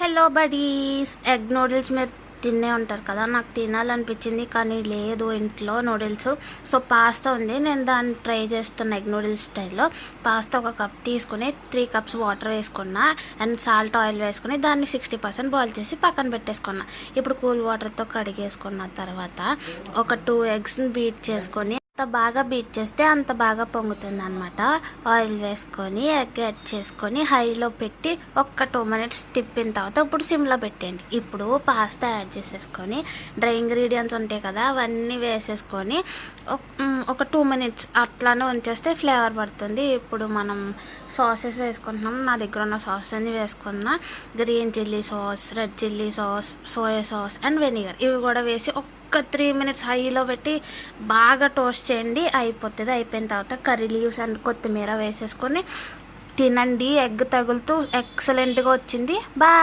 Hello buddies, egg noodles మీరు తినే ఉంటారు కదా. నాకు తినాలనిపించింది కానీ లేదు ఇంట్లో నూడిల్స్. సో పాస్తా ఉంది, నేను దాన్ని ట్రై చేస్తున్నా ఎగ్ నూడిల్స్ స్టైల్లో. పాస్తా ఒక కప్ తీసుకుని 3 కప్స్ వాటర్ వేసుకున్నా అండ్ సాల్ట్ ఆయిల్ వేసుకుని దాన్ని 60% బాయిల్ చేసి పక్కన పెట్టేసుకున్నా. ఇప్పుడు కూల్ వాటర్తో కడిగేసుకున్న తర్వాత ఒక 2 ఎగ్స్ని బీట్ చేసుకొని, ఎంత బాగా బీట్ చేస్తే అంత బాగా పొంగుతుంది అనమాట. ఆయిల్ వేసుకొని ఎగ్ యాడ్ చేసుకొని హైలో పెట్టి ఒక్క 2 మినిట్స్ తిప్పిన తర్వాత ఇప్పుడు సిమ్లో పెట్టండి. ఇప్పుడు పాస్తా యాడ్ చేసేసుకొని డ్రై ఇంగ్రీడియంట్స్ ఉంటాయి కదా అవన్నీ వేసేసుకొని ఒక 2 మినిట్స్ అట్లానే ఉంచేస్తే ఫ్లేవర్ పడుతుంది. ఇప్పుడు మనం సాసెస్ వేసుకుంటున్నాం. నా దగ్గర ఉన్న సాస్ అన్ని వేసుకున్న, green chilli sauce, red chilli sauce, soya sauce and vinegar ఇవి కూడా వేసి ఒక 3 మినిట్స్ హైలో పెట్టి బాగా టోస్ట్ చేయండి. అయిపోతుంది. అయిపోయిన తర్వాత కర్రీ లీవ్స్ అండ్ కొత్తిమీర వేసేసుకొని తినండి. ఎగ్ తగులుతూ ఎక్సలెంట్గా వచ్చింది. బాయ్.